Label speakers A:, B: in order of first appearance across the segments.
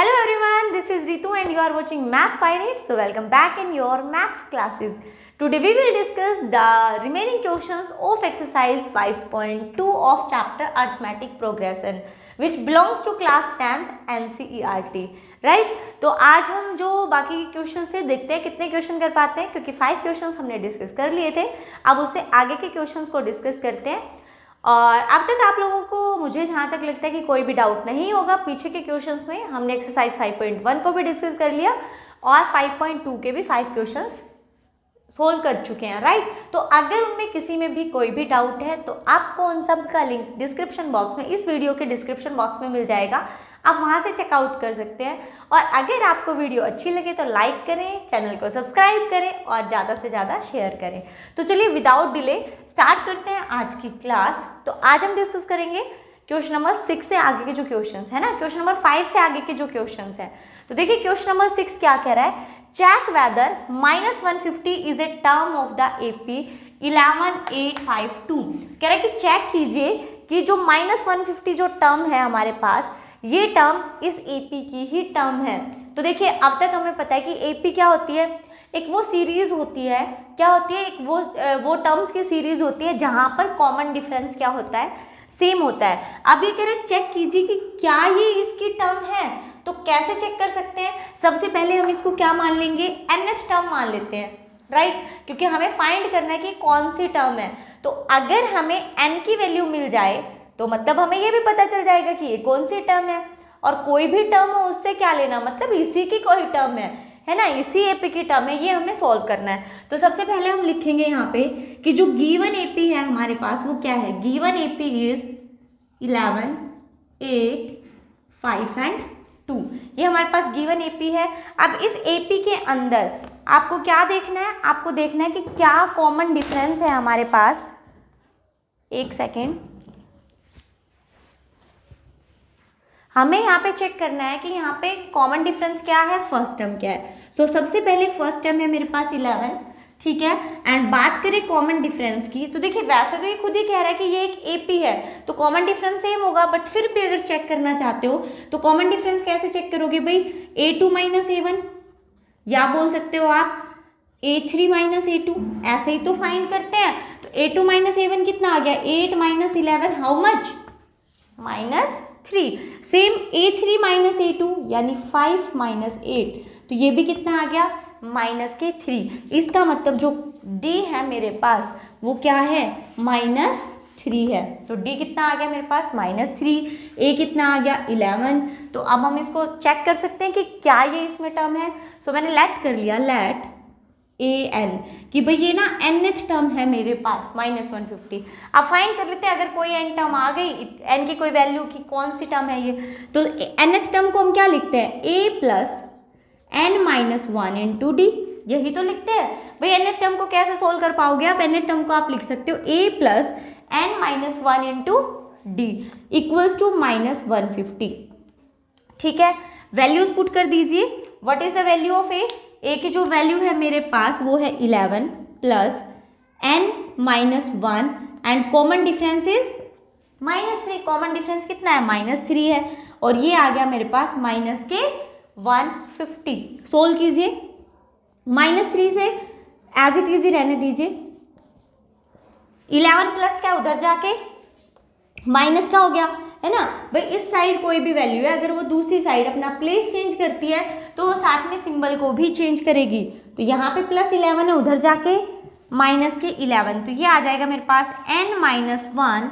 A: Hello everyone, this is Ritu and you are watching Maths Pirate. So welcome back in your maths classes. Today we will discuss the remaining questions of exercise 5.2 of chapter Arithmetic Progression which belongs to class 10th NCERT. Right तो आज हम जो बाकी के question से देखते हैं कितने क्वेश्चन कर पाते हैं, क्योंकि 5 क्वेश्चन हमने डिस्कस कर लिए थे। अब उससे आगे के क्वेश्चन को डिस्कस करते हैं। और अब तक आप लोगों को मुझे जहाँ तक लगता है कि कोई भी डाउट नहीं होगा। पीछे के क्वेश्चंस में हमने एक्सरसाइज 5.1 को भी डिस्कस कर लिया और 5.2 के भी 5 क्वेश्चंस सोल्व कर चुके हैं, राइट। तो अगर उनमें किसी में भी कोई भी डाउट है तो आपको उन सब का लिंक डिस्क्रिप्शन बॉक्स में, इस वीडियो के डिस्क्रिप्शन बॉक्स में मिल जाएगा, आप वहाँ से चेकआउट कर सकते हैं। और अगर आपको वीडियो अच्छी लगे तो लाइक करें, चैनल को सब्सक्राइब करें और ज़्यादा से ज़्यादा शेयर करें। तो चलिए विदाउट डिले स्टार्ट करते हैं आज की क्लास। तो आज हम डिस्कस करेंगे क्वेश्चन नंबर 6 से आगे के जो क्वेश्चन है ना, क्वेश्चन नंबर 5 से आगे के जो क्वेश्चन हैं। तो देखिए क्वेश्चन नंबर 6 क्या कह रहा है, check whether -150 is a term of the AP 11852। कह रहा है कि चेक कीजिए कि जो -150 जो टर्म है हमारे पास, ये टर्म इस AP की ही टर्म है। तो देखिए अब तक हमें पता है कि AP क्या होती है, एक वो सीरीज होती है, क्या होती है, एक वो टर्म्स की सीरीज होती है जहाँ पर कॉमन डिफरेंस क्या होता है, सेम होता है। अब ये कह रहे हैं चेक कीजिए कि क्या ये इसकी टर्म है। तो कैसे चेक कर सकते हैं, सबसे पहले हम इसको क्या मान लेंगे, nth टर्म मान लेते हैं, राइट, क्योंकि हमें फाइंड करना है कि कौन सी टर्म है। तो अगर हमें n की वैल्यू मिल जाए तो मतलब हमें ये भी पता चल जाएगा कि ये कौन सी टर्म है। और कोई भी टर्म हो उससे क्या लेना, मतलब इसी की कोई टर्म है ना, इसी AP की टर्म है, ये हमें सॉल्व करना है। तो सबसे पहले हम लिखेंगे यहाँ पे कि जो गिवन AP है हमारे पास वो क्या है, गिवन AP इज 11, 8, 5 एंड 2। ये हमारे पास गिवन AP है। अब इस AP के अंदर आपको क्या देखना है, आपको देखना है कि क्या कॉमन डिफरेंस है हमारे पास। एक सेकेंड, हमें यहाँ पे चेक करना है कि यहाँ पे कॉमन डिफरेंस क्या है, फर्स्ट टर्म क्या है। सो सबसे पहले फर्स्ट टर्म है मेरे पास 11, ठीक है। एंड बात करें कॉमन डिफरेंस की, तो देखिए वैसे तो ये खुद ही कह रहा है कि ये एक AP है तो कॉमन डिफरेंस सेम होगा, बट फिर भी अगर चेक करना चाहते हो तो कॉमन डिफरेंस कैसे चेक करोगे भाई, A2 - A1, या बोल सकते हो आप A3 - A2, ऐसे ही तो फाइंड करते हैं। तो A2 - A1 कितना आ गया, 8 - 11, how much, -3। Same A3 - A2 यानी 5 - 8, तो ये भी कितना आ गया, -3। इसका मतलब जो D है मेरे पास वो क्या है, -3 है। तो D कितना आ गया मेरे पास, -3। A कितना आ गया, 11। तो अब हम इसको चेक कर सकते हैं कि क्या ये इसमें टर्म है। सो मैंने लेट कर लिया, लेट AN, कि भाई ये ना nth टर्म है मेरे पास -150। अब फाइंड कर लेते हैं अगर कोई n टर्म आ गई, n की कोई वैल्यू की कौन सी टर्म है ये, तो nth टर्म को हम क्या लिखते हैं, A + n - 1 × D, यही तो लिखते हैं भाई। nth टर्म को कैसे सोल्व कर पाओगे आप, nth टर्म को आप लिख सकते हो A + n - 1 × D = -150, ठीक है। वैल्यूज पुट कर दीजिए, what is the value of A की जो वैल्यू है मेरे पास वो है 11 + n - 1 and common difference is -3। Common difference कितना है, -3 है, और ये आ गया मेरे पास -150। सोल्व कीजिए, -3 से एज इट इज ही रहने दीजिए। 11 प्लस क्या उधर जाके माइनस का हो गया, है ना भाई। इस साइड कोई भी वैल्यू है, अगर वो दूसरी साइड अपना प्लेस चेंज करती है तो वो साथ में सिंबल को भी चेंज करेगी। तो यहाँ पे +11 है, उधर जाके -11, तो ये आ जाएगा मेरे पास n - 1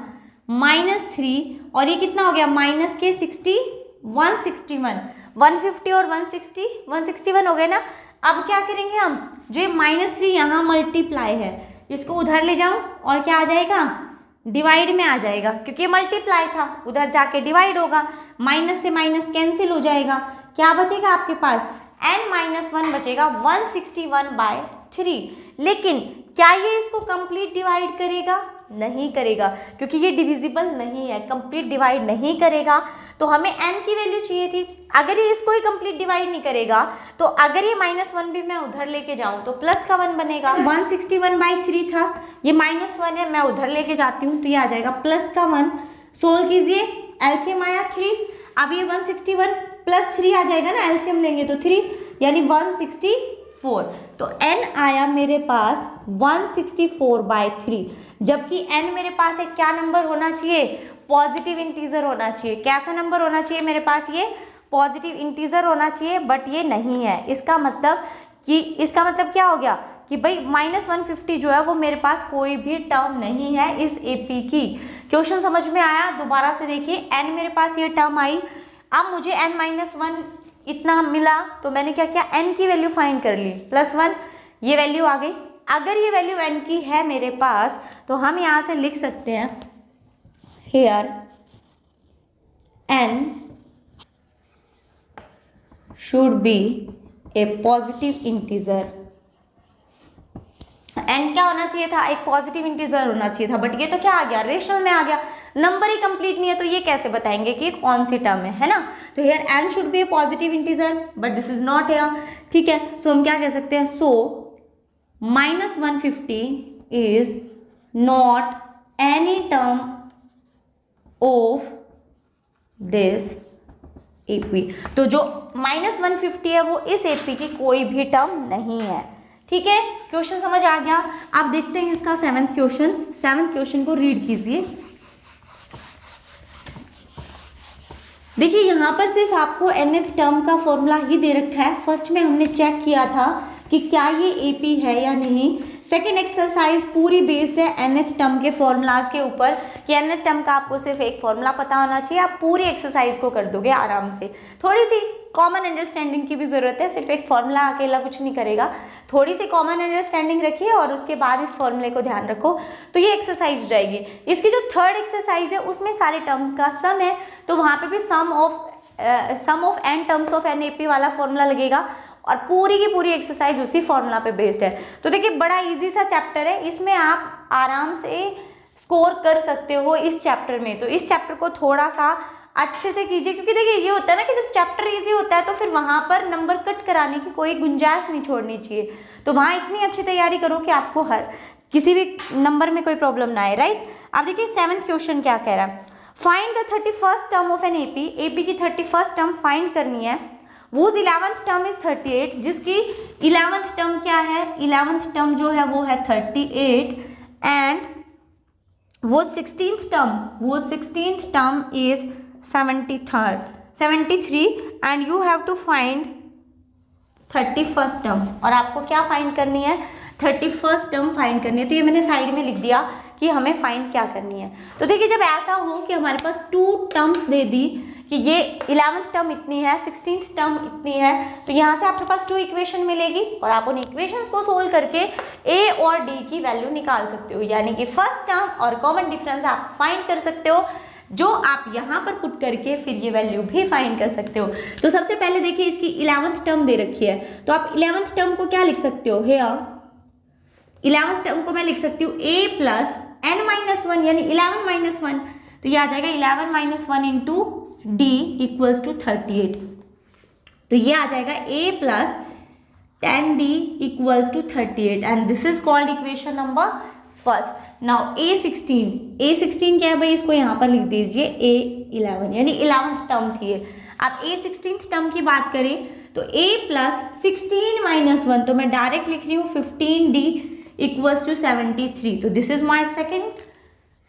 A: -3, और ये कितना हो गया, -60, 161, 150 और 160, 161 हो गए ना। अब क्या करेंगे हम, जो ये -3 यहाँ मल्टीप्लाई है इसको उधर ले जाओ और क्या आ जाएगा, डिवाइड में आ जाएगा, क्योंकि ये मल्टीप्लाई था, उधर जाके डिवाइड होगा, माइनस से माइनस कैंसिल हो जाएगा। क्या बचेगा आपके पास, n - 1 बचेगा 161/3। लेकिन क्या ये इसको कंप्लीट डिवाइड करेगा, नहीं करेगा, क्योंकि ये डिविजिबल नहीं है, कंप्लीट डिवाइड नहीं करेगा। तो हमें n की वैल्यू चाहिए थी, अगर ये इसको ही कंप्लीट डिवाइड नहीं करेगा तो अगर ये -1 भी मैं उधर लेके जाऊं तो प्लस का 1 बनेगा। 161/3 था, ये -1 है, मैं उधर लेके जाती हूँ तो ये आ जाएगा +1। सोल्व कीजिए, LCM आया 3। अब ये 161 प्लस 3 आ जाएगा ना, एलसीएम लेंगे तो 3 यानी 164। तो n आया मेरे पास 164/3, जबकि n मेरे पास एक क्या नंबर होना चाहिए, पॉजिटिव इंटीजर होना चाहिए। कैसा नंबर होना चाहिए मेरे पास, ये पॉजिटिव इंटीजर होना चाहिए, बट ये नहीं है। इसका मतलब क्या हो गया कि भाई -150 जो है वो मेरे पास कोई भी टर्म नहीं है इस एपी की। क्वेश्चन समझ में आया? दोबारा से देखिए, n मेरे पास ये टर्म आई, अब मुझे n-1 इतना मिला, तो मैंने क्या किया, n की वैल्यू फाइंड कर ली, +1 ये वैल्यू आ गई। अगर ये वैल्यू n की है मेरे पास, तो हम यहाँ से लिख सकते हैं here n should be a positive integer. n क्या होना चाहिए था, एक पॉजिटिव इंटीजर होना चाहिए था, बट ये तो क्या आ गया, रेशनल में आ गया, नंबर ही कंप्लीट नहीं है, तो ये कैसे बताएंगे कि कौन सी टर्म है ना। तो here n should be a positive integer, but this is not here, ठीक है। सो हम क्या कह सकते हैं, सो -150 is not any term of this AP. तो जो -150 है वो इस एपी की कोई भी टर्म नहीं है, ठीक है। क्वेश्चन समझ आ गया? आप देखते हैं इसका 7th क्वेश्चन को रीड कीजिए। देखिए यहाँ पर सिर्फ आपको nth टर्म का फॉर्मूला ही दे रखा है। फर्स्ट में हमने चेक किया था कि क्या ये एपी है या नहीं। सेकेंड एक्सरसाइज पूरी बेस्ड है nth टर्म के फॉर्मूलाज के ऊपर कि nth टर्म का आपको सिर्फ एक फॉर्मूला पता होना चाहिए, आप पूरी एक्सरसाइज को कर दोगे आराम से। थोड़ी सी कॉमन अंडरस्टैंडिंग की भी ज़रूरत है, सिर्फ एक फॉर्मूला अकेला कुछ नहीं करेगा। थोड़ी सी कॉमन अंडरस्टैंडिंग रखिए और उसके बाद इस फॉर्मूले को ध्यान रखो, तो ये एक्सरसाइज हो जाएगी। इसकी जो थर्ड एक्सरसाइज है उसमें सारे टर्म्स का सम है, तो वहाँ पे भी sum of n terms of n AP वाला फॉर्मूला लगेगा और पूरी की पूरी एक्सरसाइज उसी फॉर्मूला पे बेस्ड है। तो देखिए बड़ा इजी सा चैप्टर है, इसमें आप आराम से स्कोर कर सकते हो इस चैप्टर में। तो इस चैप्टर को थोड़ा सा अच्छे से कीजिए, क्योंकि देखिए ये होता है ना कि जब चैप्टर इजी होता है तो फिर वहाँ पर नंबर कट कराने की कोई गुंजाइश नहीं छोड़नी चाहिए। तो वहाँ इतनी अच्छी तैयारी करो कि आपको हर किसी भी नंबर में कोई प्रॉब्लम ना आए, राइट। अब देखिए 7th क्वेश्चन क्या कह रहा है, find the 31st term of an AP. AP की 31st टर्म फाइंड करनी है। वो 11th टर्म इज 38, जिसकी 11th टर्म क्या है, 11th टर्म जो है वो है 38 एंड वो 16th term is 73 and you have to find 31st term. और आपको क्या फाइंड करनी है, 31st टर्म फाइंड करनी है। तो ये मैंने साइड में लिख दिया कि हमें फाइंड क्या करनी है। तो देखिए जब ऐसा हो कि हमारे पास 2 टर्म्स दे दी कि ये 11th टर्म इतनी है, 16th टर्म इतनी है, तो यहाँ से आपके पास 2 इक्वेशन मिलेगी और आप उन इक्वेशंस को सोल्व करके a और d की वैल्यू निकाल सकते हो। यानी कि फर्स्ट टर्म और कॉमन डिफरेंस आप फाइंड कर सकते हो, जो आप यहाँ पर पुट करके फिर ये वैल्यू भी फाइंड कर सकते हो। तो सबसे पहले देखिए इसकी 11th टर्म दे रखी है, तो आप 11th टर्म को क्या लिख सकते हो, हेयर 11th टर्म को मैं लिख सकती हूँ a प्लस n-1 यानी 11 - 1, तो ये आ जाएगा 11 - 1 इंटू d इक्वल्स टू 38। तो ये आ जाएगा a plus 10d equals to 38 and this is called equation number first. Now a16 क्या है भाई, इसको यहाँ पर लिख दीजिए a11 यानी 11th टर्म थी ये। अब a16th टर्म की बात करें तो a प्लस 16 - 1, तो मैं डायरेक्ट लिख रही हूँ 15d इक्वल्स टू 73। तो this is my second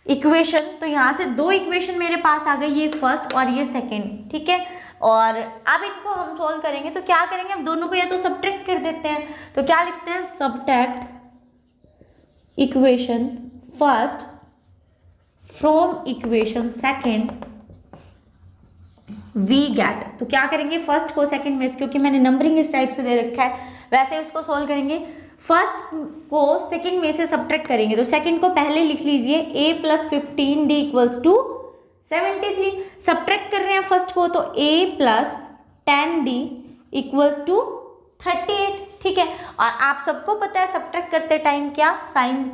A: equation. तो यहाँ से 2 इक्वेशन मेरे पास आ गई, ये फर्स्ट और ये सेकेंड, ठीक है। और अब इनको हम सोल्व करेंगे तो क्या करेंगे, हम दोनों को या तो सब्ट्रैक्ट कर देते हैं, तो क्या लिखते हैं, subtract equation first from equation second we get. तो क्या करेंगे, फर्स्ट को सेकेंड में, क्योंकि मैंने नंबरिंग इस टाइप से दे रखा है वैसे उसको सोल्व करेंगे। फर्स्ट को सेकेंड में से सब्ट्रैक्ट करेंगे, तो सेकेंड को पहले लिख लीजिए a plus 15d equals to 73। Subtract कर रहे हैं फर्स्ट को, तो a plus 10d equals to 38, ठीक है। और आप सबको पता है सब्ट्रैक्ट करते टाइम क्या साइन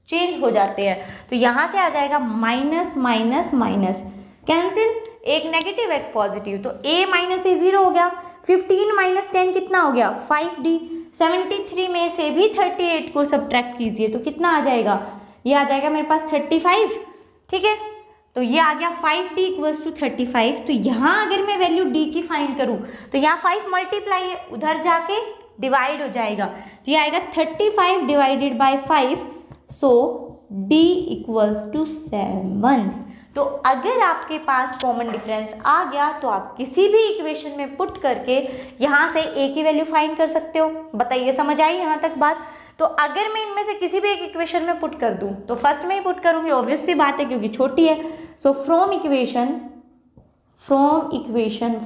A: चेंज हो जाते हैं, तो यहाँ से आ जाएगा माइनस माइनस माइनस कैंसिल, एक नेगेटिव एक पॉजिटिव, तो a माइनस a 0 हो गया। 15 माइनस 10 कितना हो गया, 5d। 73 में से भी 38 को सब्ट्रैक्ट कीजिए तो कितना आ जाएगा, ये आ जाएगा मेरे पास 35, ठीक है। तो ये आ गया 5d इक्वल्स टू 35। तो यहाँ अगर मैं वैल्यू d की फाइंड करूँ तो यहाँ 5 मल्टीप्लाई है, उधर जाके डिवाइड हो जाएगा, तो ये आएगा 35 divided by 5, so d equals to 7। तो अगर आपके पास कॉमन डिफरेंस आ गया तो आप किसी भी इक्वेशन में पुट करके यहाँ से a की वैल्यू फाइंड कर सकते हो। बताइए समझ आई यहाँ तक बात? तो अगर मैं इनमें से किसी भी एक इक्वेशन में पुट कर दूं तो फर्स्ट में ही पुट करूंगी, ऑब्वियस सी बात है क्योंकि छोटी है। So from equation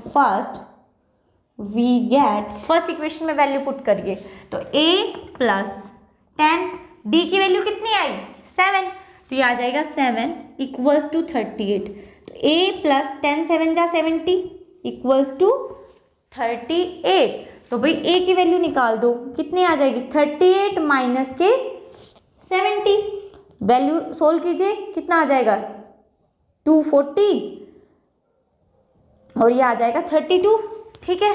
A: first we get, first equation में वैल्यू पुट करिए तो a प्लस 10, d की वैल्यू कितनी आई 7, तो ये आ जाएगा 7 इक्वल्स टू 38। तो a प्लस 10 7 जा 70 इक्वल्स टू 38। तो भाई a की वैल्यू निकाल दो, कितनी आ जाएगी 38 माइनस के 70, वैल्यू सोल्व कीजिए, कितना आ जाएगा 240 और ये आ जाएगा 32। ठीक है,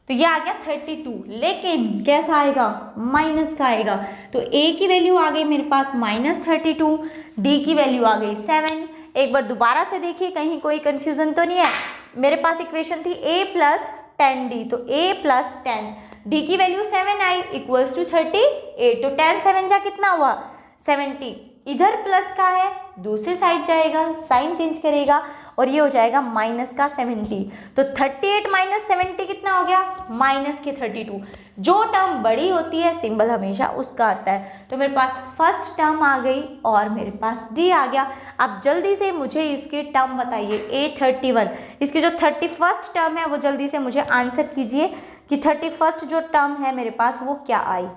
A: तो ये आ गया 32, लेकिन कैसा आएगा माइनस का आएगा। तो a की वैल्यू आ गई मेरे पास -32, d की वैल्यू आ गई 7। एक बार दोबारा से देखिए कहीं कोई कंफ्यूजन तो नहीं है। मेरे पास इक्वेशन थी a प्लस 10d, तो a प्लस 10, d की वैल्यू 7 आई इक्वल्स टू 38। तो 10 7 जा कितना हुआ 70, इधर प्लस का है दूसरी साइड जाएगा, साइन चेंज करेगा और ये हो जाएगा माइनस का 70। तो 38 माइनस 70 कितना हो गया माइनस के 32। जो टर्म बड़ी होती है सिंबल हमेशा उसका आता है। तो मेरे पास फर्स्ट टर्म आ गई और मेरे पास d आ गया। अब जल्दी से मुझे इसके टर्म बताइए A31, इसकी जो 31st टर्म है वो जल्दी से मुझे आंसर कीजिए कि 31st जो टर्म है मेरे पास वो क्या आई।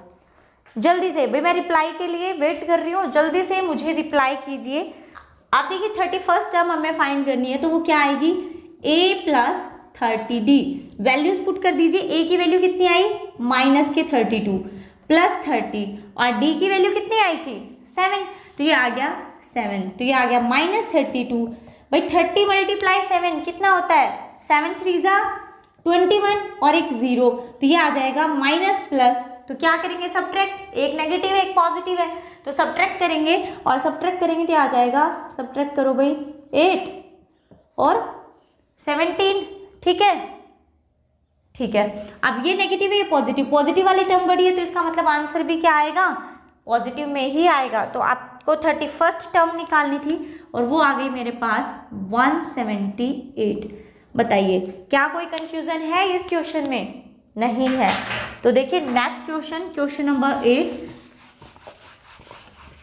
A: जल्दी से भाई, मैं रिप्लाई के लिए वेट कर रही हूँ, जल्दी से मुझे रिप्लाई कीजिए। आप देखिए 31st टर्म हमें फाइंड करनी है तो वो क्या आएगी a plus 30d, values put कर दीजिए। a की वैल्यू कितनी आई माइनस के 32 प्लस 30 और d की वैल्यू कितनी आई थी 7, तो ये आ गया 7, तो ये आ गया -32। भाई 30 मल्टीप्लाई 7 कितना होता है 7 3 जा 21 और एक 0, तो ये आ जाएगा माइनस प्लस। तो क्या करेंगे सब्ट्रैक्ट, एक नेगेटिव है एक पॉजिटिव है, तो सब्ट्रैक्ट करेंगे और सब्ट्रैक्ट करेंगे तो आ जाएगा, सब्ट्रैक्ट करो भाई 8 और 17। ठीक है, ठीक है। अब ये नेगेटिव है ये पॉजिटिव, पॉजिटिव वाली टर्म बड़ी है तो इसका मतलब आंसर भी क्या आएगा पॉजिटिव में ही आएगा। तो आपको 31st टर्म निकालनी थी और वो आ गई मेरे पास 178। बताइए क्या कोई कंफ्यूजन है इस क्वेश्चन में? नहीं है। तो देखिए नेक्स्ट क्वेश्चन नंबर 8।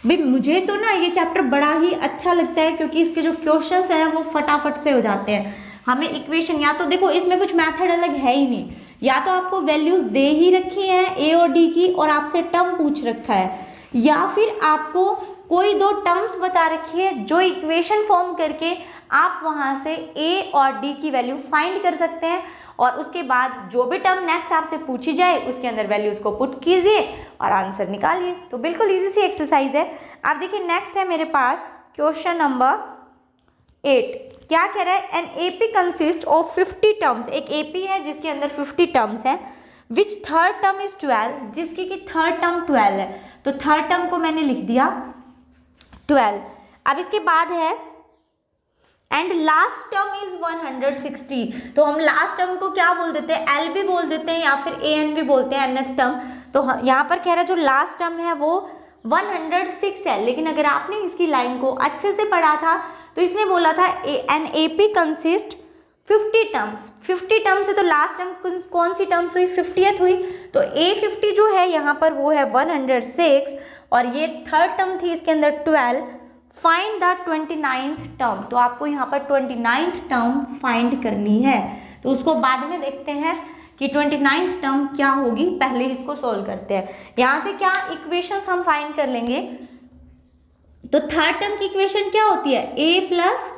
A: भाई मुझे तो ना ये चैप्टर बड़ा ही अच्छा लगता है क्योंकि इसके जो क्वेश्चंस हैं वो फटाफट से हो जाते हैं। हमें इक्वेशन, या तो देखो इसमें कुछ मेथड अलग है ही नहीं, या तो आपको वैल्यूज दे ही रखी है ए और डी की और आपसे टर्म पूछ रखा है, या फिर आपको कोई दो टर्म्स बता रखी है जो इक्वेशन फॉर्म करके आप वहां से ए और डी की वैल्यू फाइंड कर सकते हैं और उसके बाद जो भी टर्म नेक्स्ट आपसे पूछी जाए उसके अंदर वैल्यूज को पुट कीजिए और आंसर निकालिए। तो बिल्कुल इजी सी एक्सरसाइज है। आप देखिए नेक्स्ट है मेरे पास क्वेश्चन नंबर 8। क्या कह रहा है, an AP consist of 50 terms. एक एपी है जिसके अंदर 50 टर्म्स हैं, विच थर्ड टर्म इज 12, जिसकी की थर्ड टर्म 12 है। तो थर्ड टर्म को मैंने लिख दिया 12। अब इसके बाद है एंड लास्ट टर्म इज 160। तो हम लास्ट टर्म को क्या बोल देते हैं, एल भी बोल देते हैं या फिर ए एन भी बोलते हैं, nth टर्म। तो यहाँ पर कह रहा है जो लास्ट टर्म है वो 106 है, लेकिन अगर आपने इसकी लाइन को अच्छे से पढ़ा था तो इसने बोला था an AP consist 50 terms. 50 terms है तो लास्ट टर्म कौन सी टर्म्स हुई 50th हुई। तो A50 जो है यहाँ पर वो है 106 और ये थर्ड टर्म थी इसके अंदर 12। Find the 29th term. तो आपको यहाँ पर 29th टर्म फाइंड करनी है, तो उसको बाद में देखते हैं कि 29th टर्म क्या होगी, पहले इसको सोल्व करते हैं। यहाँ से क्या इक्वेशंस हम फाइंड कर लेंगे। तो थर्ड टर्म की इक्वेशन क्या होती है a plus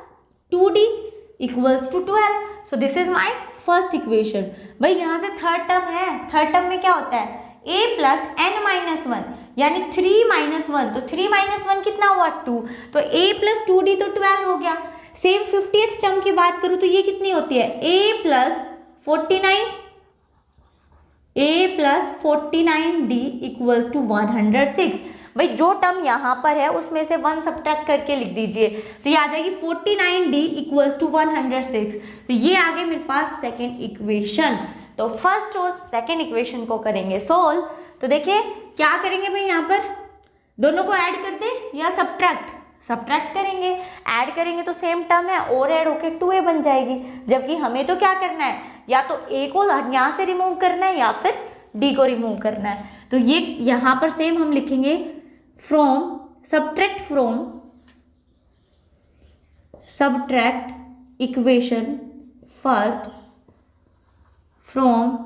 A: 2d equals to 12। So this is my first equation. भाई यहाँ से थर्ड टर्म है, थर्ड टर्म में क्या होता है a प्लस n माइनस 1 यानी 3 माइनस 1। तो 3 माइनस 1 कितना हुआ 2। तो a प्लस 2d तो 12 हो गया। सेम 50th टर्म की बात करूँ तो ये कितनी होती है a plus 49d equals to 106। भाई जो टर्म यहाँ पर है उसमें से 1 सब्ट्रैक्ट करके लिख दीजिए, तो ये आ जाएगी 49D इक्वल्स टू 106। तो ये आ गई मेरे पास सेकेंड इक्वेशन। तो फर्स्ट और सेकेंड इक्वेशन को करेंगे सोल्व। तो देखिए क्या करेंगे भाई, यहाँ पर दोनों को ऐड कर दे या सब्ट्रैक्ट, सब्ट्रैक्ट करेंगे। ऐड करेंगे तो सेम टर्म है और ऐड होके 2A बन जाएगी, जबकि हमें तो क्या करना है, या तो A को यहाँ से रिमूव करना है या फिर D को रिमूव करना है। तो ये यहाँ पर सेम हम लिखेंगे from, subtract equation first from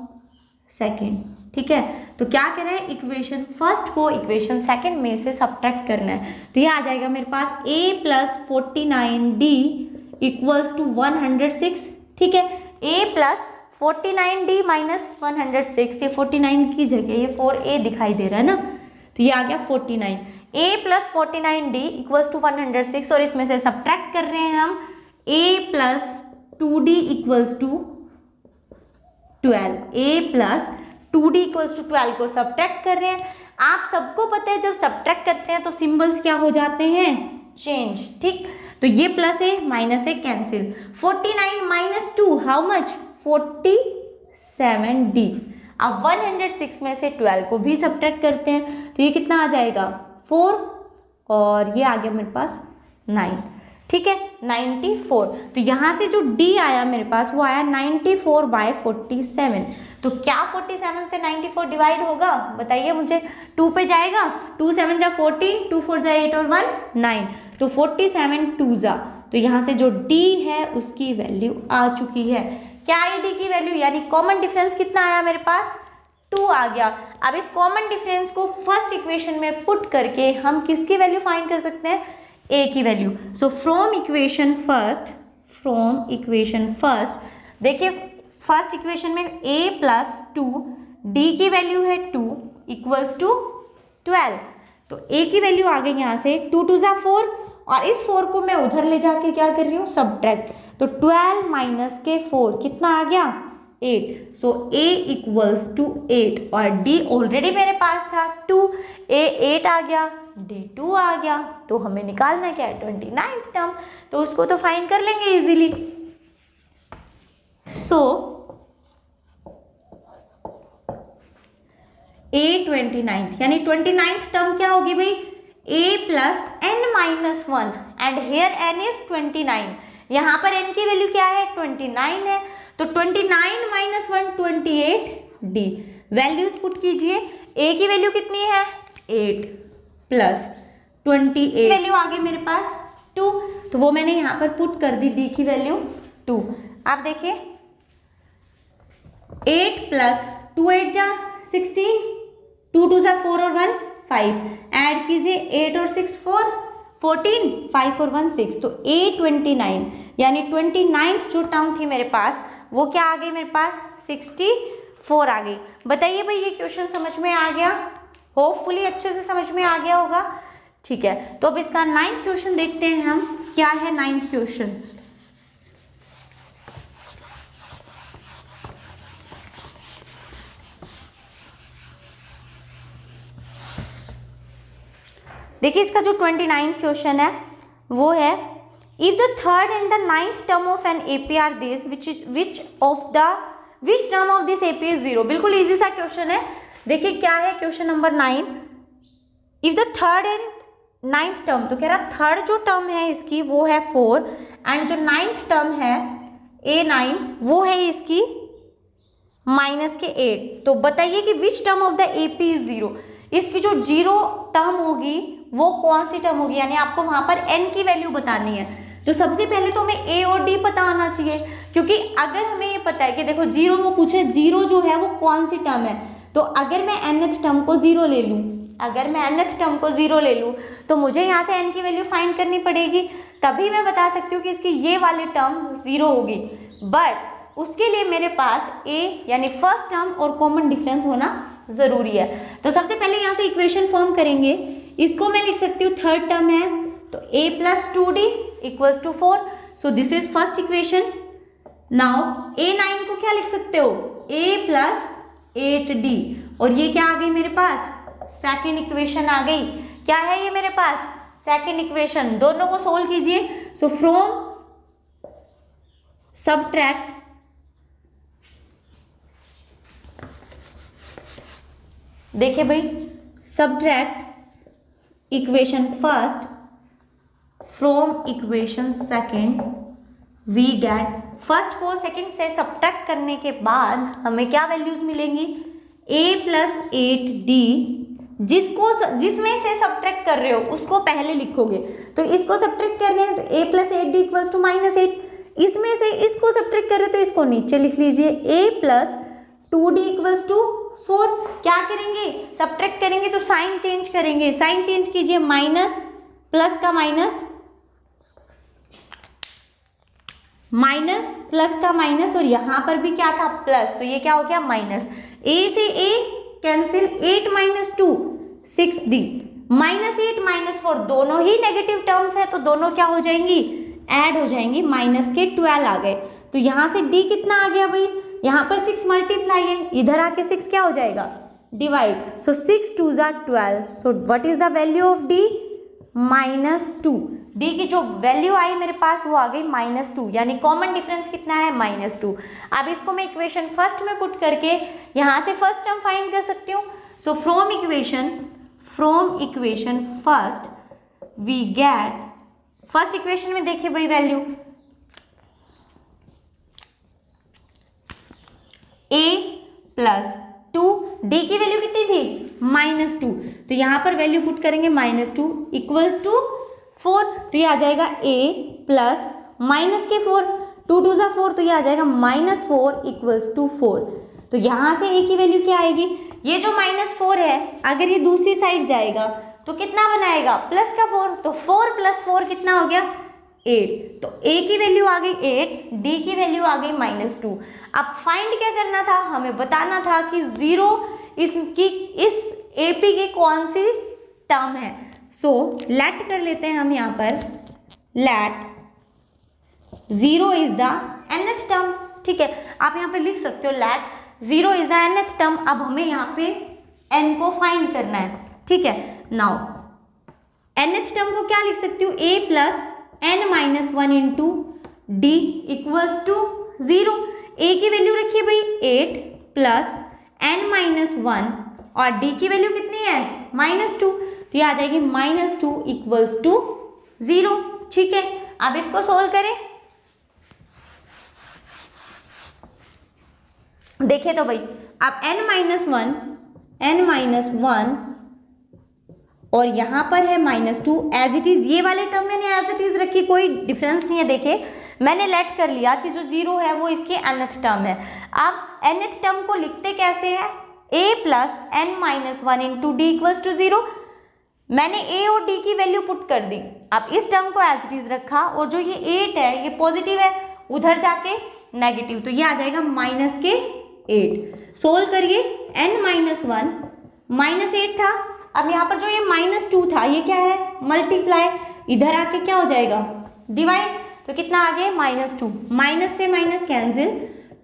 A: second. ठीक है, तो क्या करें है, इक्वेशन फर्स्ट को इक्वेशन सेकेंड में से सब्ट्रैक्ट करना है। तो ये आ जाएगा मेरे पास A plus 49D equals to 106। ठीक है, A प्लस 49D माइनस 106, ये 49 की जगह ये 4A दिखाई दे रहा है ना, तो ये आ गया 49। A plus 49D equals to 106 और इसमें से सब्ट्रैक्ट कर रहे हैं हम A plus 2D equals to 12। A plus 2D equals to 12 को सब्ट्रैक्ट कर रहे हैं। आप सबको पता है जब सब्ट्रैक्ट करते हैं तो सिंबल्स क्या हो जाते हैं, चेंज। ठीक, तो ये प्लस है माइनस है cancel. 49 minus 2 how much, 47D। अब 106 में से 12 को भी सब्ट्रैक्ट करते हैं तो ये कितना आ जाएगा 4 और ये आ गया मेरे पास 9। ठीक है, 94। तो यहाँ से जो D आया मेरे पास वो आया 94/47। तो क्या 47 से 94 डिवाइड होगा, बताइए मुझे। 2 पे जाएगा, 2 7 जा 14, 2 4 जा 8 और 1 9, तो 47 2 जा। तो यहाँ से जो D है उसकी वैल्यू आ चुकी है। क्या आई D की वैल्यू, यानी कॉमन डिफरेंस कितना आया मेरे पास, 2 आ गया। अब इस कॉमन डिफरेंस को फर्स्ट इक्वेशन में पुट करके हम किसकी वैल्यू फाइंड कर सकते हैं, A की value. So from equation first, देखिए फर्स्ट इक्वेशन में A प्लस 2, D की वैल्यू है 2 इक्वल्स टू 12। तो A की वैल्यू आ गई यहाँ से 2 2 जा 4 और इस 4 को मैं उधर ले जाके क्या कर रही हूँ, सब्ट्रैक्ट। तो 12 माइनस के 4 कितना आ गया 8। सो A इक्वल्स टू 8 और D ऑलरेडी मेरे पास था 2, A 8 आ गया, D 2 आ गया। तो हमें निकालना क्या है 29th टर्म, तो उसको तो फाइंड कर लेंगे इजीली। सो A 29th, यानी 29th टर्म क्या होगी भाई, A plus n minus 1 and here n is 29। यहाँ पर n की वैल्यू क्या है 29 है, तो 29 माइनस 1 28D। वैल्यूज पुट कीजिए, A की वैल्यू कितनी है 8 प्लस 28, वैल्यू आ गई मेरे पास 2, तो वो मैंने यहाँ पर पुट कर दी, D की वैल्यू 2। आप देखिए 8 प्लस 2 8 जा 16, 2 2 जा 4 और 1 5, ऐड कीजिए 8 और 6 4 14, 5 और 1 6, तो A 29 यानी 29th जो टर्म थी मेरे पास वो क्या आ गई मेरे पास 64 आ गई। बताइए भाई ये क्वेश्चन समझ में आ गया, होपफुली अच्छे से समझ में आ गया होगा। ठीक है, तो अब इसका 9th क्वेश्चन देखते हैं हम, क्या है 9th क्वेश्चन। देखिए इसका जो 29th क्वेश्चन है वो है, if the third and the 9th term of an AP are this, which term of this AP is 0। बिल्कुल इजी सा क्वेश्चन है। देखिए क्या है question number 9, if the third and 9th term, तो कह रहा थर्ड जो टर्म है इसकी वो है 4 एंड जो 9th टर्म है A9 वो है इसकी माइनस के 8। तो बताइए कि which term of the AP is 0। इसकी जो 0 टर्म होगी वो कौन सी टर्म होगी, यानी आपको वहां पर n की वैल्यू बतानी है। तो सबसे पहले तो हमें A और D पता होना चाहिए, क्योंकि अगर हमें ये पता है कि देखो 0 वो पूछे 0 जो है वो कौन सी टर्म है, तो अगर मैं nth टर्म को 0 ले लूँ, तो मुझे यहाँ से n की वैल्यू फाइंड करनी पड़ेगी, तभी मैं बता सकती हूँ कि इसकी ये वाली टर्म 0 होगी। बट उसके लिए मेरे पास A यानी फर्स्ट टर्म और कॉमन डिफरेंस होना ज़रूरी है। तो सबसे पहले यहाँ से इक्वेशन फॉर्म करेंगे, इसको मैं लिख सकती हूँ थर्ड टर्म है तो A plus 2D equals to 4। So this is first equation. Now A9 को क्या लिख सकते हो, A प्लस 8D, और ये क्या आ गई मेरे पास सेकेंड इक्वेशन आ गई। क्या है ये मेरे पास? Second equation. दोनों को सोल्व कीजिए। सो फ्रॉम सबट्रैक्ट देखिए भाई, subtract equation first from equation second we get, first को सेकंड से सबट्रैक्ट करने के बाद हमें क्या वैल्यूज मिलेंगी? a प्लस 8d, जिसमें से सबट्रैक्ट कर रहे हो उसको पहले लिखोगे। तो इसको सबट्रैक्ट कर रहे हैं तो a plus 8d equals to -8, इसमें से इसको सबट्रैक्ट कर रहे हो तो इसको नीचे लिख लीजिए, a plus 2d equals to 4। क्या करेंगे? सबट्रैक्ट करेंगे तो साइन चेंज करेंगे, साइन चेंज कीजिए, माइनस प्लस का माइनस, माइनस प्लस का माइनस, और यहां पर भी क्या था? प्लस, तो ये क्या हो गया? माइनस। a से a कैंसिल, 8 माइनस 2 6d, -8 -4 दोनों ही नेगेटिव टर्म्स है तो दोनों क्या हो जाएंगी? ऐड हो जाएंगी, माइनस के 12 आ गए। तो यहां से d कितना आ गया भाई? यहाँ पर 6 मल्टीप्लाई है, इधर आके 6 क्या हो जाएगा? डिवाइड। सो 6 2 ज़ा 12। सो what is the value of d? -2। d की जो वैल्यू आई मेरे पास वो आ गई -2, यानी कॉमन डिफरेंस कितना है? -2। अब इसको मैं इक्वेशन फर्स्ट में पुट करके यहाँ से फर्स्ट टर्म फाइंड कर सकती हूँ। So from equation first we get, first equation में देखिए भाई वैल्यू a प्लस 2, d की वैल्यू कितनी थी? -2, तो यहाँ पर वैल्यू पुट करेंगे -2 इक्वल्स टू 4, तो ये आ जाएगा a प्लस माइनस के 4, 2 2 ज़ा 4, तो ये आ जाएगा -4 इक्वल्स टू 4। तो यहाँ से a की वैल्यू क्या आएगी? ये जो -4 है अगर ये दूसरी साइड जाएगा तो कितना बनाएगा? प्लस का 4, तो 4 प्लस 4 कितना हो गया? 8। तो a की वैल्यू आ गई 8, d की वैल्यू आ गई -2। अब फाइंड क्या करना था? हमें बताना था कि 0 इस AP की कौन सी टर्म है। सो लेट कर लेते हैं हम यहाँ पर, let 0 is the nth term. ठीक है, आप यहाँ पे लिख सकते हो let 0 is the nth term. अब हमें यहाँ पे n को फाइंड करना है। ठीक है, नाउ nth टर्म को क्या लिख सकती हूँ? a plus n-1 into d equals to 0। a की वैल्यू रखिए भाई 8 प्लस n-1 और d की वैल्यू कितनी है? -2, तो ये आ जाएगी -2 इक्वल्स टू 0। ठीक है, अब इसको सोल्व करें। देखिए तो भाई, अब n-1 और यहाँ पर है -2 एज इट इज, ये वाले टर्म मैंने एज इट इज रखी, कोई डिफरेंस नहीं है। देखिए मैंने लेट कर लिया कि जो 0 है वो इसके nth टर्म है। अब nth टर्म को लिखते कैसे है? a plus n-1 into D equals to 0। मैंने a और d की वैल्यू पुट कर दी। अब इस टर्म को एज इट इज रखा और जो ये 8 है ये पॉजिटिव है, उधर जाके नेगेटिव, तो ये आ जाएगा -8। सोल्व करिए, n-1 -8 था। अब यहाँ पर जो ये -2 था ये क्या है? मल्टीप्लाई, इधर आके क्या हो जाएगा? डिवाइड। तो कितना आ गया? -2, माइनस से माइनस कैंसिल,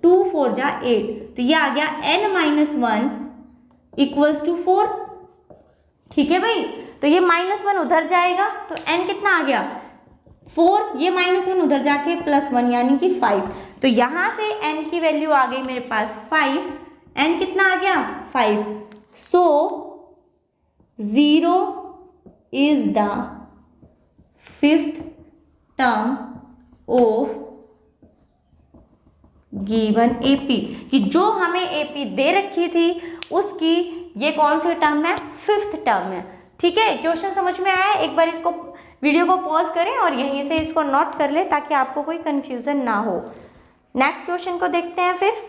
A: 2 4 जा 8, तो ये आ गया n-1 इक्वल्स टू 4। ठीक है भाई, तो ये -1 उधर जाएगा तो n कितना आ गया? 4, ये -1 उधर जाके +1 यानी कि 5। तो यहाँ से n की वैल्यू आ गई मेरे पास 5। n कितना आ गया? 5। सो 0 is the 5th term of given AP, कि जो हमें AP दे रखी थी उसकी ये कौन सी टर्म है? 5th टर्म है। ठीक है, क्वेश्चन समझ में आया? एक बार इसको वीडियो को पॉज करें और यहीं से इसको नोट कर ले ताकि आपको कोई कंफ्यूजन ना हो। नेक्स्ट क्वेश्चन को देखते हैं फिर।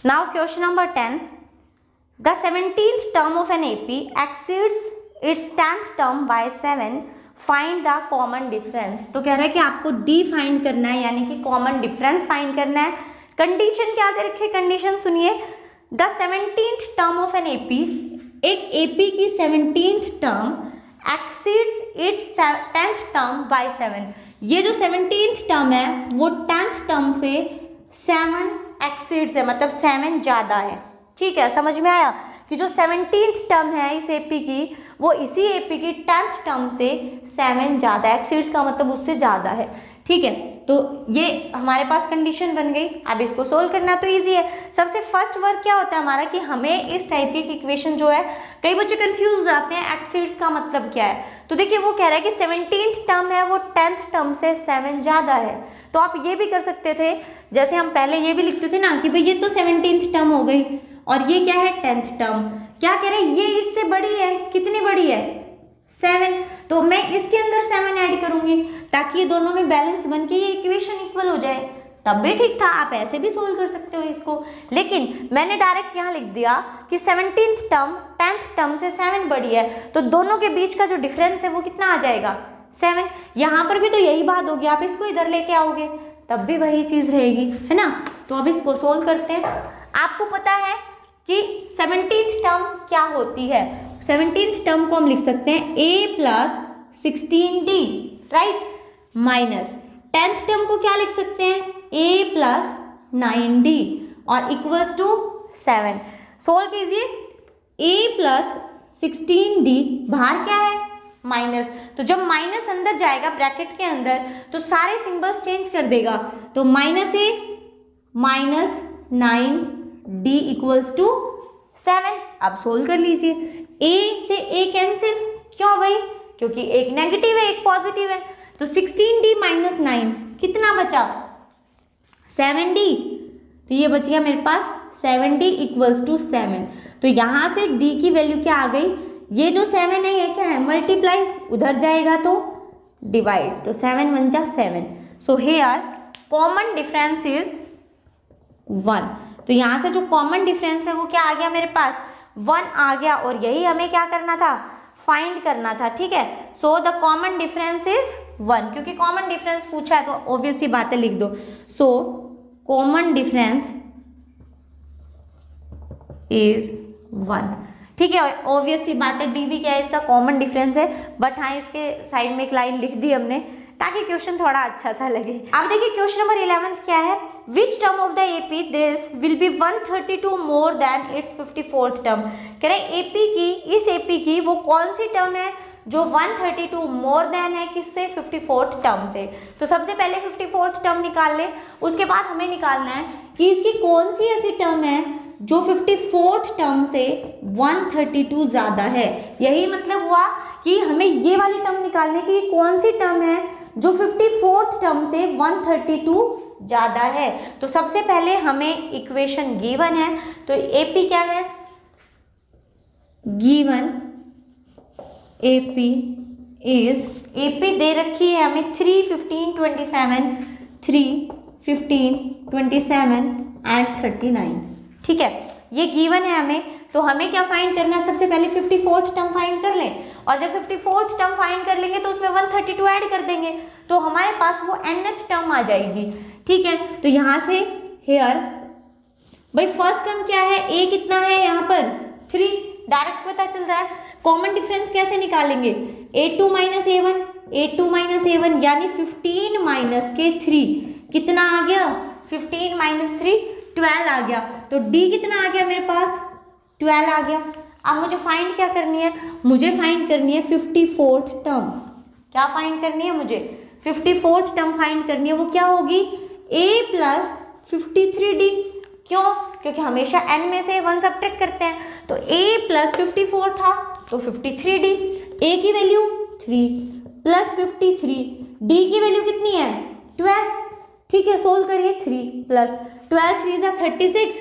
A: Now question number 10. The 17th term of an AP exceeds its 10th term by 7. Find the common difference. तो कह रहा है कि आपको D फाइंड करना है, यानी कि कॉमन डिफरेंस फाइंड करना है कंडीशन क्या दे रखी है, कंडीशन सुनिए, the 17th term of an AP, एक एपी की 17th term exceeds its 10th term by 7। ये जो 17th टर्म है वो 10th टर्म से 7 एक्सीड्स है, मतलब 7 ज़्यादा है। ठीक है, समझ में आया कि जो 17th टर्म है इस एपी की, वो इसी एपी की 10th टर्म से 7 ज़्यादा, एक्सीड्स का मतलब उससे ज़्यादा है। ठीक है, तो ये हमारे पास कंडीशन बन गई। अब इसको सोल्व करना तो इजी है। सबसे फर्स्ट वर्क क्या होता है हमारा कि हमें इस टाइप की इक्वेशन जो है, कई बच्चे कंफ्यूज हो जाते हैं एक्सीड्स का मतलब क्या है। तो देखिए वो कह रहा है कि 17th टर्म है वो 10th टर्म से 7 ज़्यादा है। तो आप ये भी कर सकते थे, जैसे हम पहले ये भी लिखते थे ना कि भाई ये तो 17th टर्म हो गई और ये क्या है 10th टर्म। क्या कह रहे हैं, ये इससे बड़ी है, कितनी बड़ी है 7, तो मैं इसके अंदर 7 ऐड करूंगी ताकि ये दोनों में बैलेंस बन के ये इक्वेशन इक्वल हो जाए। तब भी ठीक था, आप ऐसे भी सोल्व कर सकते हो इसको, लेकिन मैंने डायरेक्ट यहाँ लिख दिया कि 17th टर्म 10th टर्म से 7 बड़ी है, तो दोनों के बीच का जो डिफरेंस है वो कितना आ जाएगा 7। यहाँ पर भी तो यही बात होगी, आप इसको इधर लेके आओगे तब भी वही चीज़ रहेगी, है ना। तो अब इसको सोल्व करते हैं। आपको पता है कि 17th टर्म क्या होती है, 17th टर्म को हम लिख सकते हैं a plus 16d, right, minus 10th term को क्या लिख सकते हैं a प्लस 9d और इक्वल्स टू 7। सोल्व कीजिए, a प्लस 16d बाहर क्या है माइनस, तो जब माइनस अंदर जाएगा ब्रैकेट के अंदर तो सारे सिंबल्स चेंज कर देगा, तो minus a minus 9d equals to 7। अब सोल्व कर लीजिए, a से a कैंसिल, क्यों भाई, क्योंकि एक नेगेटिव है एक पॉजिटिव है, तो 16d माइनस 9 कितना बचा 7d, तो ये बच गया मेरे पास 7d इक्वल्स टू 7। तो यहाँ से d की वैल्यू क्या आ गई, ये जो 7 है ये क्या है मल्टीप्लाई, उधर जाएगा तो डिवाइड, तो 7 1 जा 7। So here common difference is 1। तो यहाँ से जो कॉमन डिफरेंस है वो क्या आ गया मेरे पास 1 आ गया, और यही हमें क्या करना था फाइंड करना था। ठीक है, so the common difference is 1, क्योंकि कॉमन डिफरेंस पूछा है तो ऑब्वियस सी बातें लिख दो। So common difference is 1। ठीक है, और ऑब्वियस सी बात है डी भी क्या है इसका कॉमन डिफरेंस है, बट हाँ इसके साइड में एक लाइन लिख दी हमने ताकि क्वेश्चन थोड़ा अच्छा सा लगे। अब देखिए क्वेश्चन नंबर 11 क्या है, विच term of the AP this will be 132 more than it's 54th term. कह रहे एपी की, इस एपी की वो कौन सी टर्म है जो 132 मोर देन है किससे 54th टर्म से। तो सबसे पहले 54th टर्म निकाल ले, उसके बाद हमें निकालना है कि इसकी कौन सी ऐसी टर्म है जो 54th टर्म से 132 ज़्यादा है। यही मतलब हुआ कि हमें ये वाली टर्म निकालने की कौन सी टर्म है जो 54th टर्म से 132 ज़्यादा है। तो सबसे पहले हमें इक्वेशन गिवन है, तो एपी क्या है, गिवन एपी इज, एपी दे रखी है हमें 3 15 27, 3 15 27 एंड 39। ठीक है, ये गिवन है हमें, तो हमें क्या फाइंड करना है, सबसे पहले 54th टर्म फाइंड कर लें, और जब 54th टर्म फाइंड कर लेंगे तो उसमें 132 ऐड कर देंगे तो हमारे पास वो nth टर्म आ जाएगी। ठीक है, तो यहाँ से हेयर भाई फर्स्ट टर्म क्या है, a कितना है यहाँ पर 3, डायरेक्ट पता चल रहा है। कॉमन डिफरेंस कैसे निकालेंगे, a2 minus a1, a2 minus a1 यानी 15 माइनस के 3 कितना आ गया 15 माइनस 3 12 आ गया, तो d कितना आ गया मेरे पास 12 आ गया। अब मुझे फाइंड क्या करनी है, मुझे फाइंड करनी है 54th टर्म। क्या फाइंड करनी है मुझे 54th टर्म फाइंड करनी है, वो क्या होगी a प्लस 53d। क्यों, क्योंकि हमेशा n में से 1 सब्ट्रैक्ट करते हैं, तो a प्लस 54 था तो 53d, a की वैल्यू 3 प्लस 53, d की वैल्यू कितनी है 12। ठीक है, सोल्व करिए, 3 प्लस 12 3 जा 36,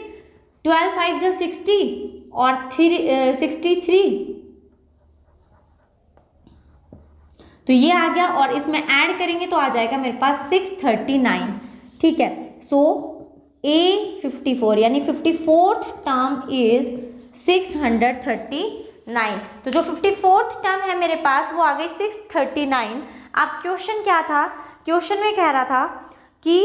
A: 12 5 जा 60 और 63, तो ये आ गया, और इसमें ऐड करेंगे तो आ जाएगा मेरे पास 639। ठीक है, सो a 54 यानी 54th टर्म इज 639। तो जो 54th टर्म है मेरे पास वो आ गई 639। अब क्वेश्चन क्या था, क्वेश्चन में कह रहा था कि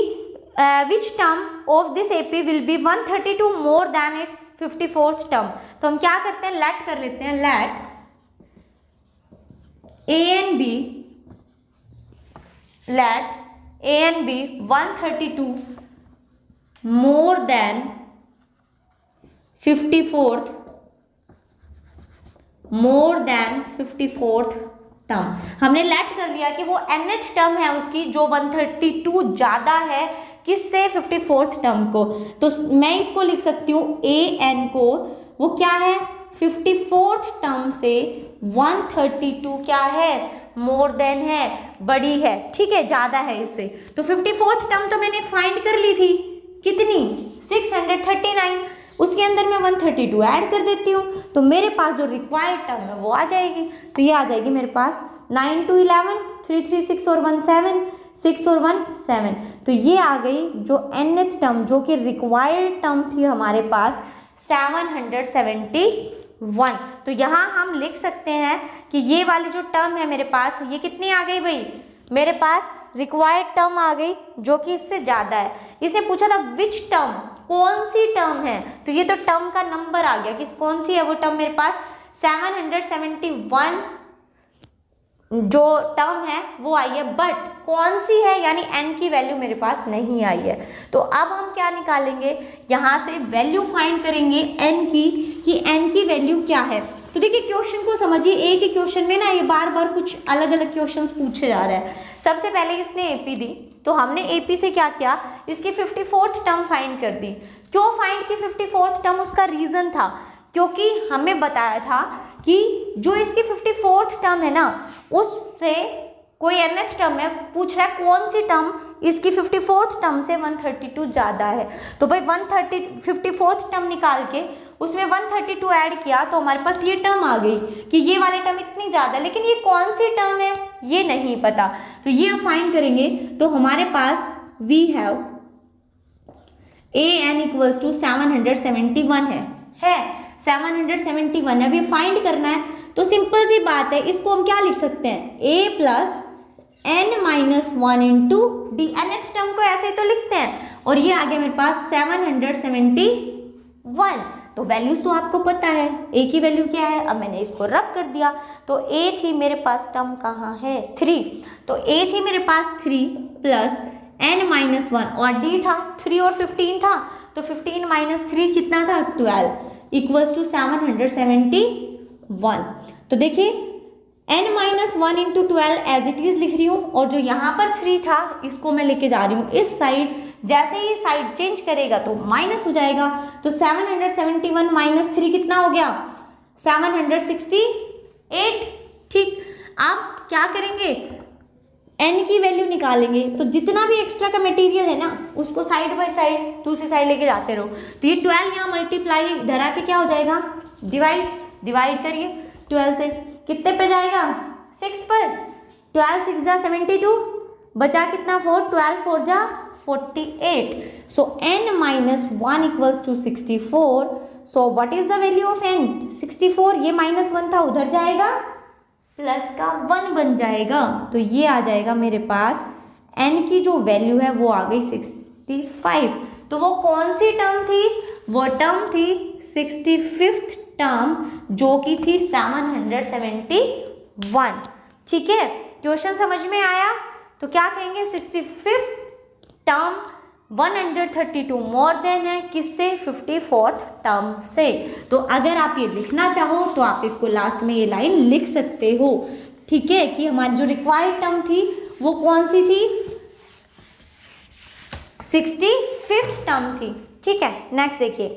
A: which term of this AP will be 132 more than it's 54th term. तो हम क्या करते हैं, लेट कर लेते हैं, let A and B, let A and B 132 more than 54th, more than 54th term. हमने लेट कर लिया कि वो nth टर्म है उसकी जो 132 ज़्यादा है किससे, 54th टर्म को। तो मैं इसको लिख सकती हूँ ए एन को, वो क्या है, 54th टर्म से 132 क्या है, मोर देन है, बड़ी है, ठीक है, ज़्यादा है इससे। तो 54th टर्म तो मैंने फाइंड कर ली थी, कितनी, 639, उसके अंदर मैं 132 ऐड कर देती हूँ, तो मेरे पास जो रिक्वायर्ड टर्म है वो आ जाएगी। तो ये आ जाएगी मेरे पास 9 2 11, 3 3 6 और 1 7, 6 और 1 7। तो ये आ गई जो nth टर्म, जो कि रिक्वायर्ड टर्म थी हमारे पास 771। तो यहाँ हम लिख सकते हैं कि ये वाली जो टर्म है मेरे पास, ये कितनी आ गई भाई, मेरे पास रिक्वायर्ड टर्म आ गई जो कि इससे ज़्यादा है। इसने पूछा था विच टर्म, कौन सी टर्म है, तो ये तो टर्म का नंबर आ गया कि कौन सी है वो टर्म, मेरे पास 771 जो टर्म है वो आई है, बट कौन सी है, यानी n की वैल्यू मेरे पास नहीं आई है। तो अब हम क्या निकालेंगे, यहाँ से वैल्यू फाइंड करेंगे n की, कि n की वैल्यू क्या है। तो देखिए क्वेश्चन को समझिए, एक ही क्वेश्चन में ना ये बार बार कुछ अलग अलग क्वेश्चंस पूछे जा रहे हैं। सबसे पहले इसने एपी दी, तो हमने एपी से क्या किया, इसकी 54th टर्म फाइंड कर दी। क्यों फाइंड की 54th टर्म, उसका रीज़न था क्योंकि हमें बताया था कि जो इसकी 54th टर्म है ना, उससे कोई nth टर्म है, पूछ रहा है कौन सी टर्म इसकी 54th टर्म से 132 ज़्यादा है। तो भाई 54th टर्म निकाल के उसमें 132 ऐड किया तो हमारे पास ये टर्म आ गई कि ये वाली टर्म इतनी ज़्यादा, लेकिन ये कौन सी टर्म है ये नहीं पता। तो ये हम फाइंड करेंगे, तो हमारे पास we have a n equals to 771 है 771 है। अब ये फाइंड करना है तो सिंपल सी बात है, इसको हम क्या लिख सकते हैं, a plus n minus 1 into D, nth term को ऐसे ही तो लिखते हैं, और ये आ गया मेरे पास 771। तो वैल्यूज तो आपको पता है, a की वैल्यू क्या है, अब मैंने इसको रब कर दिया, तो a थी मेरे पास टर्म कहाँ है, 3, तो a थी मेरे पास 3 प्लस n माइनस 1 और d था 3 और 15 था, तो 15 माइनस 3 कितना था, 12 इक्वल्स टू 771। तो देखिए n minus 1 into 12 as it is लिख रही हूँ, और जो यहाँ पर 3 था इसको मैं लेके जा रही हूँ इस साइड, जैसे ही साइड चेंज करेगा तो माइनस हो जाएगा, तो 771 माइनस 3 कितना हो गया, 768। ठीक, आप क्या करेंगे, n की वैल्यू निकालेंगे, तो जितना भी एक्स्ट्रा का मटेरियल है ना उसको साइड बाय साइड दूसरी साइड लेके जाते रहो। तो ये 12 यहाँ मल्टीप्लाई इधर आके क्या हो जाएगा, डिवाइड करिए 12 से, कितने पे जाएगा, 6 पर, 12 6 जा 72, बचा कितना 4, 12 4 जा 48। So n minus 1 equals to 64। So what is the value of n, 64, ये माइनस 1 था उधर जाएगा, प्लस का 1 बन जाएगा, तो ये आ जाएगा मेरे पास n की जो वैल्यू है वो आ गई 65। तो वो कौन सी टर्म थी, वो टर्म थी 65th टर्म जो कि थी 771। ठीक है, क्वेश्चन समझ में आया, तो क्या कहेंगे, 65th टर्म 132 मोर देन है किससे, 54th टर्म से। तो अगर आप ये लिखना चाहो तो आप इसको लास्ट में ये लाइन लिख सकते हो, ठीक है, कि हमारी जो रिक्वायर्ड टर्म थी वो कौन सी थी, 65th टर्म थी। ठीक है, नेक्स्ट देखिए,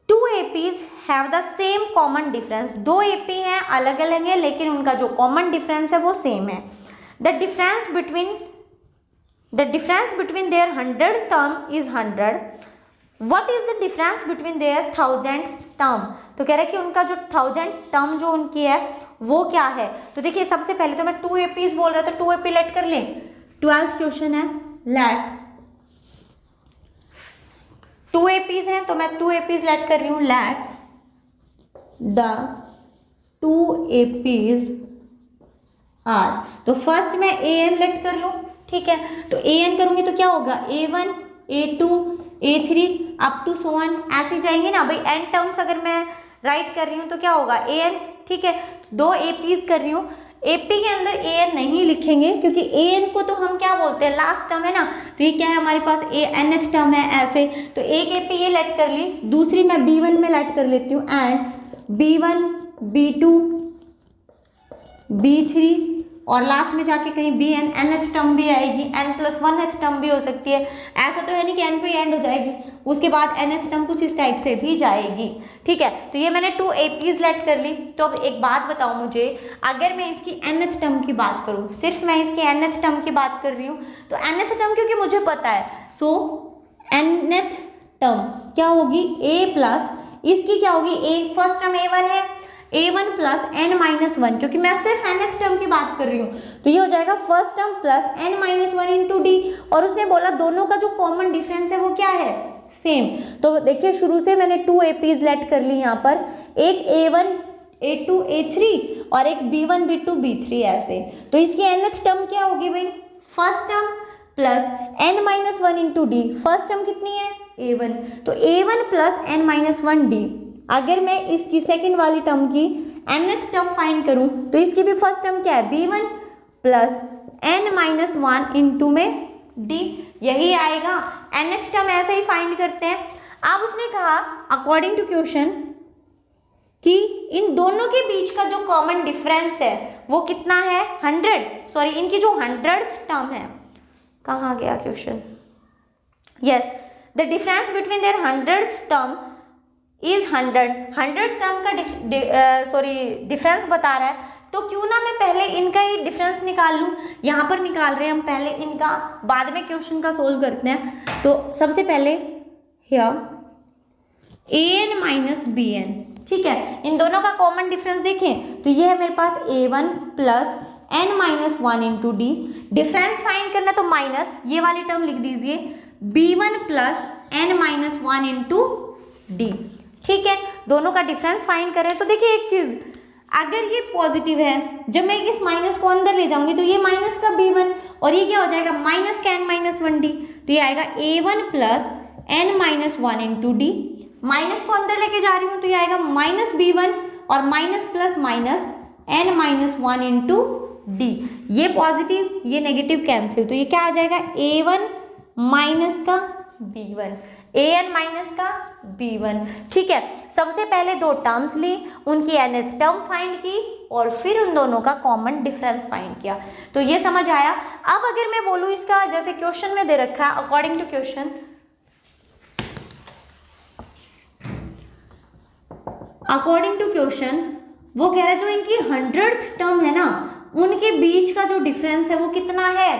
A: 2 APs have the same common difference, 2 AP हैं अलग अलग है लेकिन उनका जो कॉमन डिफरेंस है वो सेम है। The difference between their 100 term is 100। What is the difference between their 1000 term, तो कह रहे हैं कि उनका जो 1000 टर्म जो उनकी है वो क्या है। तो देखिए सबसे पहले तो मैं 2 APs बोल रहा था, 2 AP लेट कर लें, 12th क्वेश्चन है, लेट 2 APs हैं तो मैं 2 APs लेट कर रही हूँ, लेट द 2 APs आर। तो फर्स्ट मैं AN लेट कर लूँ, ठीक है। तो an करूँगी तो क्या होगा, a1 a2 a3 up to so on, ऐसे जाएंगे ना भाई। n टर्म्स अगर मैं राइट कर रही हूँ तो क्या होगा an, ठीक है। दो एपीज कर रही हूँ, एपी के अंदर an नहीं लिखेंगे क्योंकि an को तो हम क्या बोलते हैं, लास्ट टर्म है ना। तो ये क्या है हमारे पास, nth टर्म है ऐसे। तो एक एपी ये लेट कर ली, दूसरी मैं b1 में लेट कर लेती हूँ, एंड b1 b2 b3 और लास्ट में जाके कहीं bn nth टर्म भी आएगी, n+1th टर्म भी हो सकती है। ऐसा तो है नहीं कि n पे एंड हो जाएगी, उसके बाद nth टर्म कुछ इस टाइप से भी जाएगी, ठीक है। तो ये मैंने 2 एपीज लेट कर ली। तो अब एक बात बताओ मुझे, अगर मैं इसकी nth टर्म की बात करूँ, सिर्फ मैं इसकी nth टर्म की बात कर रही हूँ, तो nth टर्म क्योंकि मुझे पता है, सो nth टर्म क्या होगी, a प्लस इसकी क्या होगी, a फर्स्ट टर्म a1 है, a1 प्लस n-1, क्योंकि मैं सिर्फ nth टर्म की बात कर रही हूँ, तो ये हो जाएगा first term plus n-1 into D. और उसने बोला दोनों का जो कॉमन डिफरेंस है वो क्या है, सेम। तो देखिए शुरू से मैंने 2 एपीज लेट कर ली यहाँ पर, एक a1 a2 a3 और एक b1 b2 b3 ऐसे। तो इसकी nth टर्म क्या होगी भाई, first term plus n-1 into D. First term कितनी है, a1, तो a1 प्लस n-1 डी। अगर मैं इसकी सेकंड वाली टर्म की nth टर्म फाइंड करूं तो इसकी भी फर्स्ट टर्म क्या है, b1 प्लस n-1 इंटू में d, यही आएगा। nth टर्म ऐसे ही फाइंड करते हैं। अब उसने कहा अकॉर्डिंग टू क्वेश्चन कि इन दोनों के बीच का जो कॉमन डिफरेंस है वो कितना है, 100, सॉरी इनकी जो 100th टर्म है, कहाँ गया question, yes, the difference between their 100th term is 100 term का डिफरेंस बता रहा है। तो क्यों ना मैं पहले इनका ही डिफरेंस निकाल लूँ। यहाँ पर निकाल रहे हैं हम पहले इनका, बाद में क्वेश्चन का सोल्व करते हैं। तो सबसे पहले हियर an माइनस bn, ठीक है। इन दोनों का कॉमन डिफरेंस देखें तो ये है मेरे पास a1 plus n-1 into D. Difference find करना तो माइनस ये वाली टर्म लिख दीजिए, b1 plus n-1 into D, ठीक है। दोनों का डिफरेंस फाइंड करें तो देखिए एक चीज, अगर ये पॉजिटिव है, जब मैं इस माइनस को अंदर ले जाऊंगी तो ये माइनस का b1 और ये क्या हो जाएगा, माइनस का n-1 डी। तो ये आएगा a1 plus n-1 into D. Minus को अंदर लेके जा रही हूँ तो ये आएगा माइनस b1 और minus plus minus n-1 into D. ये पॉजिटिव ये नेगेटिव कैंसिल, तो ये क्या आ जाएगा, a1 माइनस का b1, an माइनस का b1, ठीक है। सबसे पहले 2 टर्म्स ली, उनकी nth टर्म फाइंड की और फिर उन दोनों का कॉमन डिफरेंस फाइंड किया। तो ये समझ आया। अब अगर मैं बोलूँ इसका, जैसे क्वेश्चन में दे रखा है अकॉर्डिंग टू क्वेश्चन, वो कह रहा है जो इनकी 100th टर्म है ना, उनके बीच का जो डिफरेंस है वो कितना है,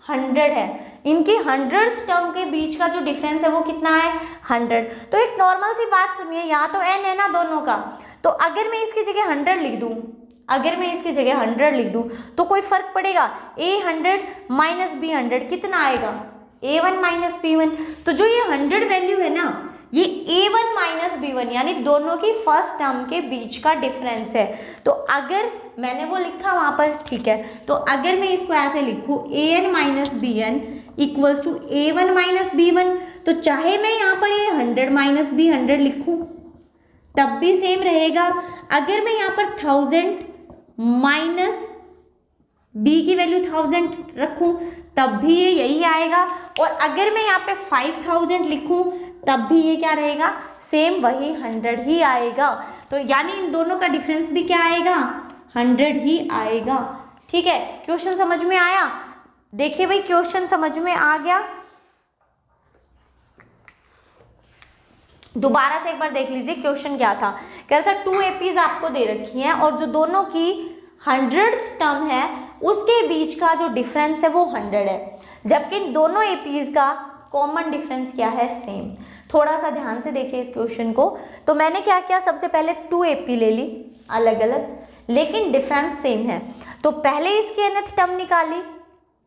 A: 100 है। इनकी 100th टर्म के बीच का जो डिफरेंस है वो कितना है, 100। तो एक नॉर्मल सी बात सुनिए, यहाँ तो n है ना दोनों का, तो अगर मैं इसकी जगह 100 लिख दूँ, तो कोई फर्क पड़ेगा, a100 माइनस b100 कितना आएगा, a1 माइनस b1। तो जो ये 100 वैल्यू है ना, ये a1 माइनस b1 यानी दोनों की फर्स्ट टर्म के बीच का डिफरेंस है। तो अगर मैंने वो लिखा वहाँ पर, ठीक है, तो अगर मैं इसको ऐसे लिखूँ an minus bn equals to a1 minus b1, तो चाहे मैं यहाँ पर ये 100 माइनस b100 लिखूँ तब भी सेम रहेगा। अगर मैं यहाँ पर 1000 माइनस b की वैल्यू 1000 रखूँ तब भी ये यही आएगा, और अगर मैं यहाँ पे 5000 लिखूँ तब भी ये क्या रहेगा, सेम वही 100 ही आएगा। तो यानी इन दोनों का डिफरेंस भी क्या आएगा, 100 ही आएगा, ठीक है। क्वेश्चन समझ में आया, देखिए भाई क्वेश्चन समझ में आ गया। दोबारा से एक बार देख लीजिए क्वेश्चन क्या था। कह रहा था 2 एपीज आपको दे रखी हैं और जो दोनों की 100th टर्म है उसके बीच का जो डिफरेंस है वो 100 है, जबकि इन दोनों एपीज का कॉमन डिफरेंस क्या है, सेम। थोड़ा सा ध्यान से देखिए इस क्वेश्चन को। तो मैंने क्या किया, सबसे पहले 2 एपी ले ली अलग अलग, लेकिन डिफरेंस सेम है। तो पहले इसकी nth टर्म निकाली,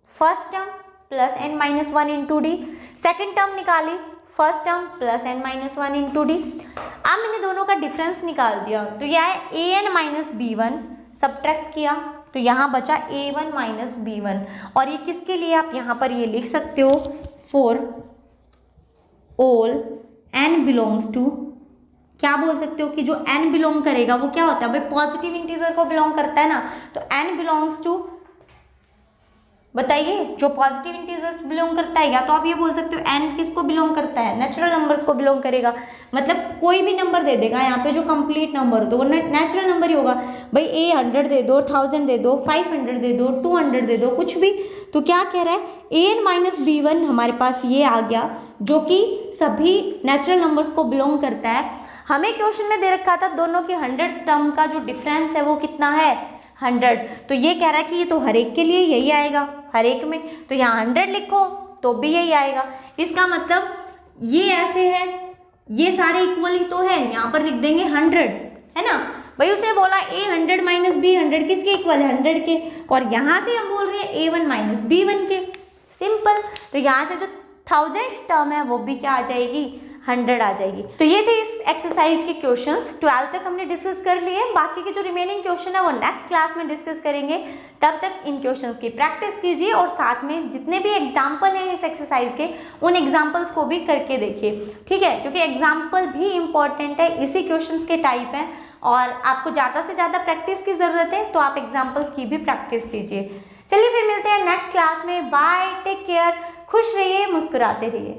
A: first term plus n-1 into d, second term निकाली first term plus n-1 into d. अब मैंने दोनों का डिफरेंस निकाल दिया, तो यह है an माइनस b1 सब्ट्रैक्ट किया, तो यहाँ बचा a1 माइनस b1, और ये किसके लिए आप यहाँ पर ये लिख सकते हो, for all n belongs to, क्या बोल सकते हो कि जो n बिलोंग करेगा वो क्या होता है भाई, पॉजिटिव इंटीजर को बिलोंग करता है ना, तो n बिलोंग्स टू, बताइए जो पॉजिटिव इंटीजर्स बिलोंग करता है, या तो आप ये बोल सकते हो n किसको बिलोंग करता है, नेचुरल नंबर्स को बिलोंग करेगा, मतलब कोई भी नंबर दे देगा यहाँ पे जो कंप्लीट नंबर हो तो वो नेचुरल नंबर ही होगा भाई, a 100 दे दो, 1000 दे दो, 500 दे दो, 200 दे दो, कुछ भी। तो क्या कह रहा है, an माइनस b1 हमारे पास ये आ गया जो कि सभी नेचुरल नंबर्स को बिलोंग करता है। हमें क्वेश्चन में दे रखा था दोनों के 100 टर्म का जो डिफरेंस है वो कितना है, 100, तो ये कह रहा है कि ये तो हर एक के लिए यही आएगा, हर एक में, तो यहाँ 100 लिखो तो भी यही आएगा। इसका मतलब ये ऐसे है, ये सारे इक्वल ही तो है, यहाँ पर लिख देंगे 100, है ना भाई। उसने बोला a 100 माइनस b 100 किसके इक्वल है, 100 के, और यहाँ से हम बोल रहे हैं a1 माइनस b1 के, सिंपल। तो यहाँ से जो 1000 टर्म है वो भी क्या आ जाएगी, 100 आ जाएगी। तो ये थे इस एक्सरसाइज के क्वेश्चंस, 12 तक हमने डिस्कस कर लिए, बाकी के जो रिमेनिंग क्वेश्चन है वो नेक्स्ट क्लास में डिस्कस करेंगे। तब तक इन क्वेश्चंस की प्रैक्टिस कीजिए और साथ में जितने भी एग्जाम्पल हैं इस एक्सरसाइज के उन एग्जाम्पल्स को भी करके देखिए, ठीक है, क्योंकि एग्जाम्पल भी इंपॉर्टेंट है, इसी क्वेश्चंस के टाइप हैं और आपको ज़्यादा से ज़्यादा प्रैक्टिस की ज़रूरत है, तो आप एग्जाम्पल्स की भी प्रैक्टिस कीजिए। चलिए फिर मिलते हैं नेक्स्ट क्लास में, बाय, टेक केयर, खुश रहिए, मुस्कुराते रहिए।